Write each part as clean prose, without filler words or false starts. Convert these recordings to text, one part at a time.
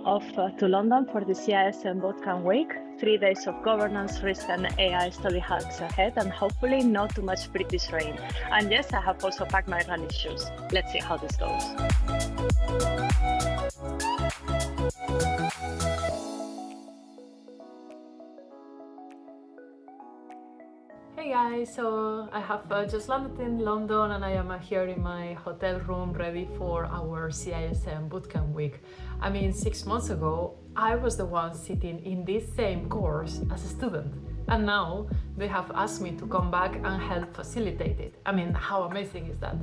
off to London for the CISM Bootcamp week. 3 days of governance, risk and AI study hacks ahead, and hopefully not too much British rain. And yes, I have also packed my running shoes. Let's see how this goes. Hey guys, so I have just landed in London and I am here in my hotel room ready for our CISM Bootcamp week. I mean, 6 months ago, I was the one sitting in this same course as a student, and now they have asked me to come back and help facilitate it. I mean, how amazing is that?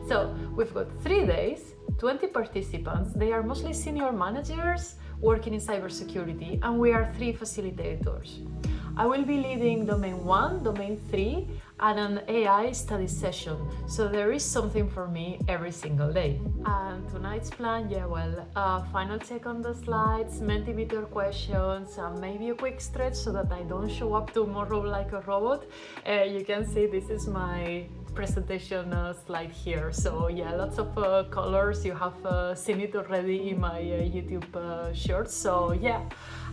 So we've got 3 days, 20 participants. They are mostly senior managers working in cybersecurity, and we are 3 facilitators. I will be leading Domain 1, Domain 3, and an AI study session, so there is something for me every single day. And tonight's plan, final check on the slides, Mentimeter questions, and maybe a quick stretch so that I don't show up tomorrow like a robot. You can see this is my presentation slide here, so yeah, lots of colors. You have seen it already in my YouTube shorts. So yeah,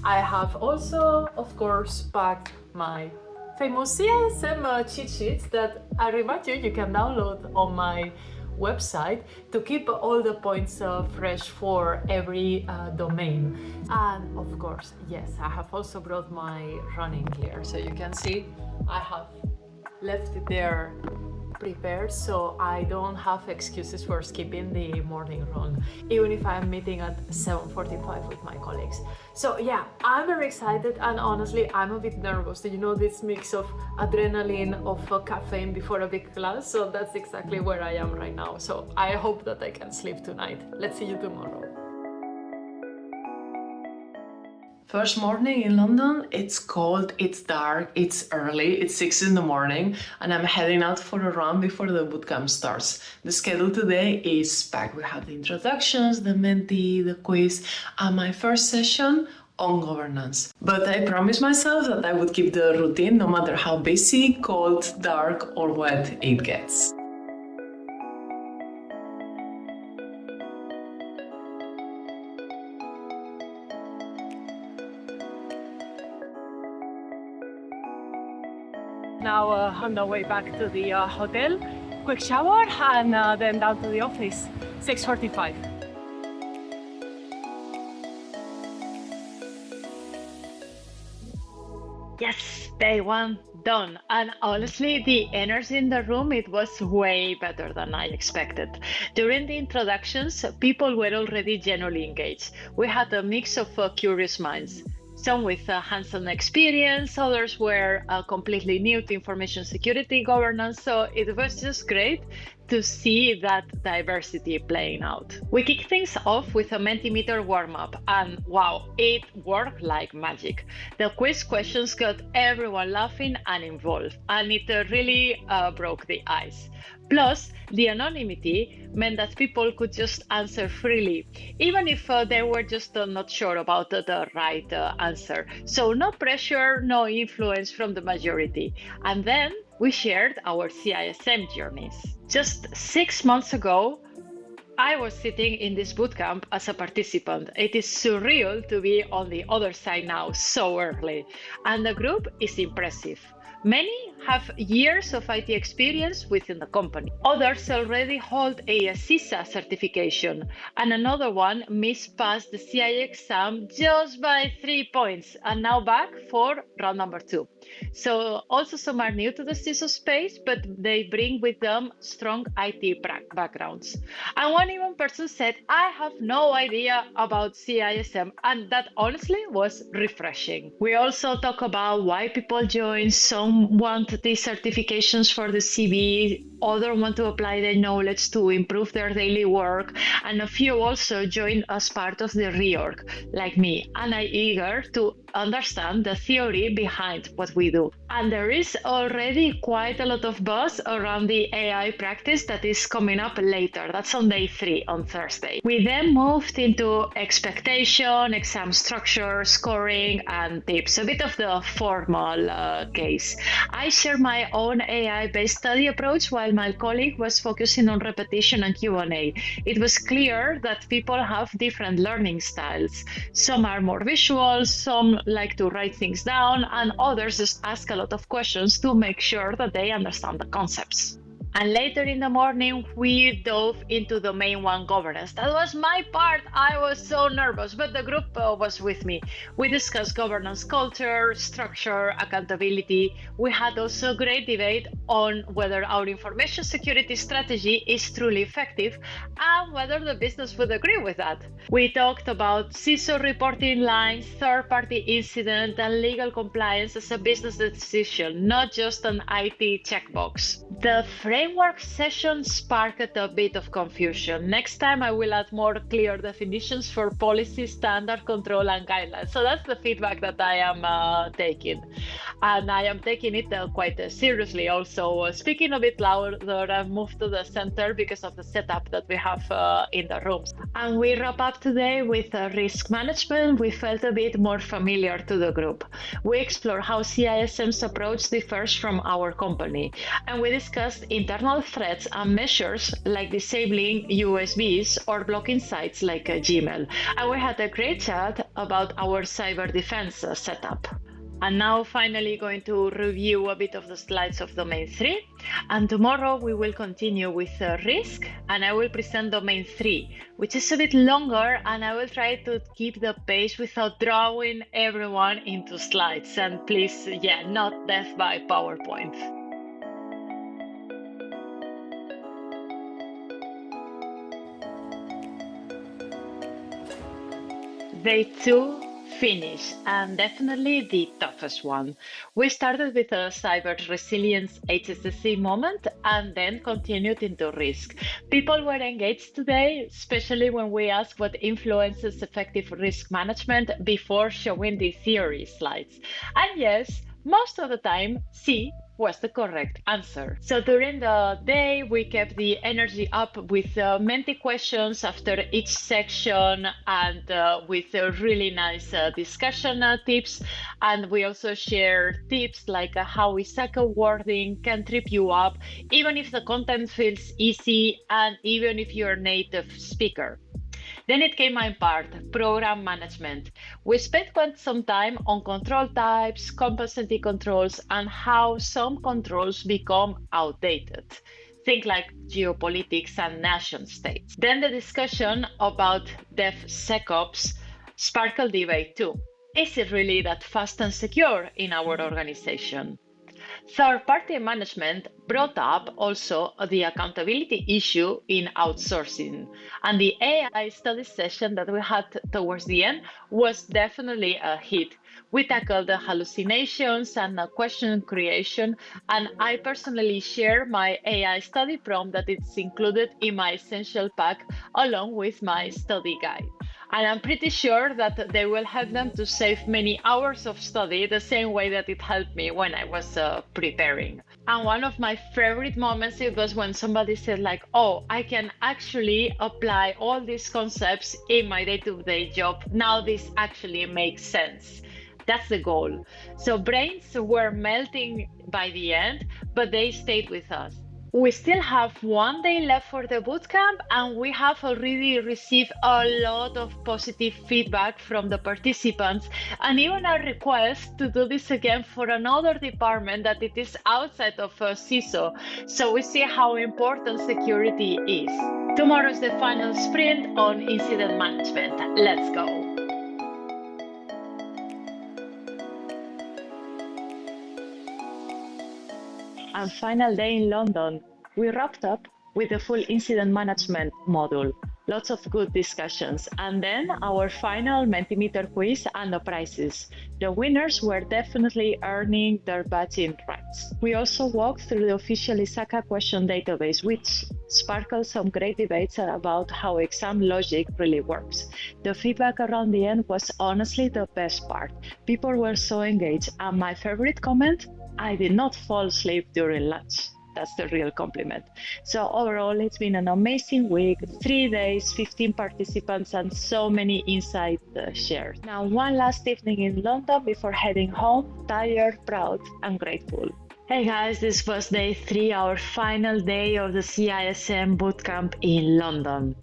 I have also, of course, packed my famous CISM cheat sheets that I remind you, you can download on my website to keep all the points fresh for every domain. And of course, yes, I have also brought my running gear, so you can see I have left it there prepared, so I don't have excuses for skipping the morning run, even if I'm meeting at 7:45 with my colleagues. So yeah, I'm very excited, and honestly, I'm a bit nervous. You know, this mix of adrenaline, of caffeine before a big class, so that's exactly where I am right now. So I hope that I can sleep tonight. Let's see you tomorrow. First morning in London, it's cold, it's dark, it's early, it's 6 in the morning, and I'm heading out for a run before the bootcamp starts. The schedule today is packed. We have the introductions, the Menti, the quiz, and my first session on governance. But I promised myself that I would keep the routine no matter how busy, cold, dark, or wet it gets. Now on the way back to the hotel, quick shower, and then down to the office, 6:45. Yes, day 1 done. And honestly, the energy in the room, it was way better than I expected. During the introductions, people were already genuinely engaged. We had a mix of curious minds. Some with hands-on experience, others were completely new to information security governance, so it was just great to see that diversity playing out. We kicked things off with a Mentimeter warm-up, and wow, it worked like magic. The quiz questions got everyone laughing and involved, and it really broke the ice. Plus, the anonymity meant that people could just answer freely, even if they were just not sure about the right answer. So no pressure, no influence from the majority. And then we shared our CISM journeys. Just 6 months ago, I was sitting in this bootcamp as a participant. It is surreal to be on the other side now so early. And the group is impressive. Many have years of IT experience within the company. Others already hold a CISA certification, and another one passed the CI exam just by 3 points, and now back for round number 2. So also some are new to the CISO space, but they bring with them strong IT backgrounds. And one even person said, I have no idea about CISM, and that honestly was refreshing. We also talk about why people join. Some want these certifications for the CV, others want to apply their knowledge to improve their daily work, and a few also join as part of the reorg, like me, and I'm eager to understand the theory behind what we do. And there is already quite a lot of buzz around the AI practice that is coming up later. That's on day 3 on Thursday. We then moved into expectation, exam structure, scoring, and tips, a bit of the formal case. I share my own AI-based study approach while my colleague was focusing on repetition and Q&A. It was clear that people have different learning styles. Some are more visual, some like to write things down, and others just ask a lot of questions to make sure that they understand the concepts. And later in the morning, we dove into domain 1 governance. That was my part. I was so nervous, but the group was with me. We discussed governance culture, structure, accountability. We had also a great debate on whether our information security strategy is truly effective and whether the business would agree with that. We talked about CISO reporting lines, third-party incident, and legal compliance as a business decision, not just an IT checkbox. The framework session sparked a bit of confusion. Next time I will add more clear definitions for policy, standard, control, and guidelines. So that's the feedback that I am taking. And I am taking it quite seriously also. Speaking a bit louder, I've moved to the center because of the setup that we have in the rooms. And we wrap up today with risk management. We felt a bit more familiar to the group. We explore how CISM's approach differs from our company. And we discussed internal threats and measures like disabling USBs or blocking sites like Gmail. And we had a great chat about our cyber defense setup. And now finally going to review a bit of the slides of domain 3. And tomorrow we will continue with risk, and I will present domain 3, which is a bit longer, and I will try to keep the pace without drawing everyone into slides. And please, not death by PowerPoint. Day 2 finish, and definitely the toughest one. We started with a cyber resilience HSSC moment and then continued into risk. People were engaged today, especially when we asked what influences effective risk management before showing the theory slides. And yes, most of the time, C was the correct answer. So during the day, we kept the energy up with many questions after each section and with really nice discussion tips. And we also share tips like how ISACA wording can trip you up, even if the content feels easy and even if you're a native speaker. Then it came my part, program management. We spent quite some time on control types, competency controls, and how some controls become outdated. Think like geopolitics and nation states. Then the discussion about DevSecOps sparkled debate too. Is it really that fast and secure in our organization? Third-party management brought up also the accountability issue in outsourcing. And the AI study session that we had towards the end was definitely a hit. We tackled the hallucinations and question creation, and I personally share my AI study prompt that it's included in my essential pack along with my study guide. And I'm pretty sure that they will help them to save many hours of study the same way that it helped me when I was preparing. And one of my favorite moments, it was when somebody said like, oh, I can actually apply all these concepts in my day-to-day job. Now this actually makes sense. That's the goal. So brains were melting by the end, but they stayed with us. We still have one day left for the bootcamp, and we have already received a lot of positive feedback from the participants, and even a request to do this again for another department that it is outside of CISO. So we see how important security is. Tomorrow is the final sprint on incident management. Let's go. And final day in London, we wrapped up with the full incident management module. Lots of good discussions. And then our final Mentimeter quiz and the prizes. The winners were definitely earning their badging rights. We also walked through the official ISACA question database, which sparkled some great debates about how exam logic really works. The feedback around the end was honestly the best part. People were so engaged, and my favorite comment, I did not fall asleep during lunch. That's the real compliment. So overall, it's been an amazing week, 3 days, 15 participants, and so many insights shared. Now, one last evening in London before heading home, tired, proud, and grateful. Hey guys, this was day 3, our final day of the CISM Bootcamp in London.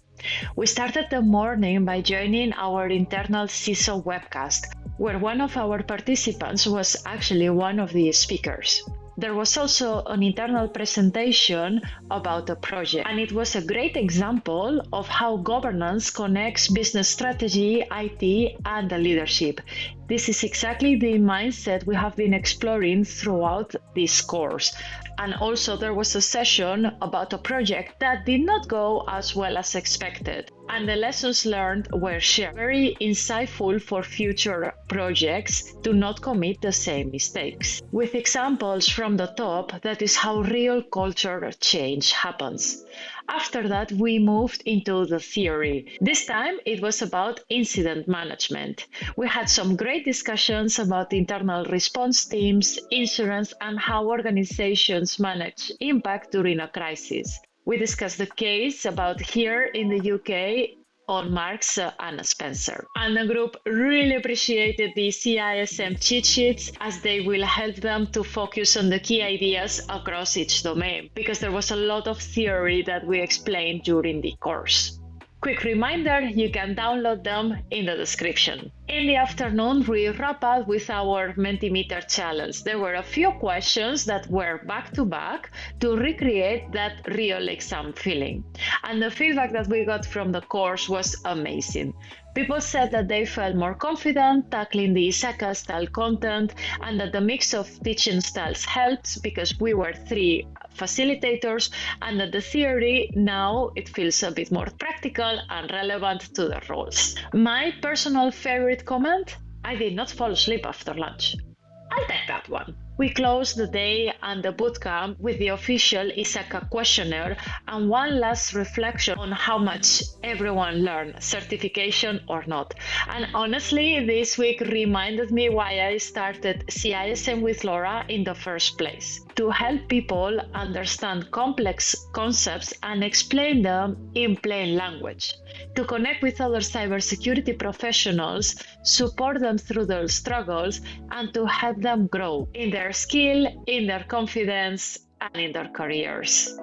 We started the morning by joining our internal CISO webcast, where one of our participants was actually one of the speakers. There was also an internal presentation about the project, and it was a great example of how governance connects business strategy, IT, and the leadership. This is exactly the mindset we have been exploring throughout this course. And also there was a session about a project that did not go as well as expected. And the lessons learned were shared. Very insightful for future projects to not commit the same mistakes. With examples from the top, that is how real culture change happens. After that, we moved into the theory. This time, it was about incident management. We had some great discussions about internal response teams, insurance, and how organizations manage impact during a crisis. We discussed the case about here in the UK on Marks and Spencer. And the group really appreciated the CISM cheat sheets as they will help them to focus on the key ideas across each domain, because there was a lot of theory that we explained during the course. Quick reminder, you can download them in the description. In the afternoon, we wrap up with our Mentimeter challenge. There were a few questions that were back-to-back to recreate that real exam feeling. And the feedback that we got from the course was amazing. People said that they felt more confident tackling the ISACA style content, and that the mix of teaching styles helps because we were 3 facilitators, and that the theory now it feels a bit more practical and relevant to the roles. My personal favorite comment, I did not fall asleep after lunch. I'll take that one. We closed the day and the bootcamp with the official ISACA questionnaire and one last reflection on how much everyone learned, certification or not. And honestly, this week reminded me why I started CISM with Laura in the first place. To help people understand complex concepts and explain them in plain language. To connect with other cybersecurity professionals, support them through their struggles, and to help them grow in their skill, in their confidence, and in their careers.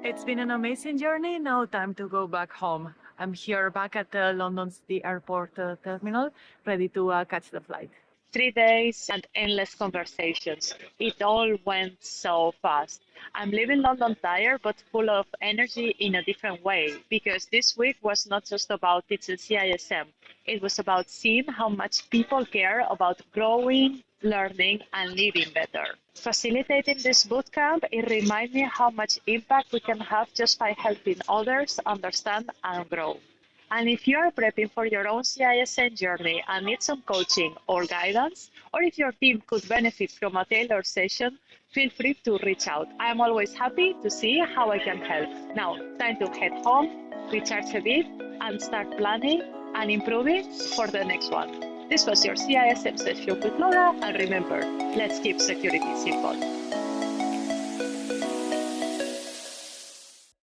It's been an amazing journey. Now time to go back home. I'm here back at the London City Airport terminal, ready to catch the flight. 3 days and endless conversations. It all went so fast. I'm leaving London tired but full of energy in a different way, because this week was not just about teaching CISM. It was about seeing how much people care about growing, learning, and living better. Facilitating this bootcamp, it reminded me how much impact we can have just by helping others understand and grow. And if you are prepping for your own CISM journey and need some coaching or guidance, or if your team could benefit from a tailored session, feel free to reach out. I'm always happy to see how I can help. Now, time to head home, recharge a bit, and start planning and improving for the next one. This was your CISM session with Laura, and remember, let's keep security simple.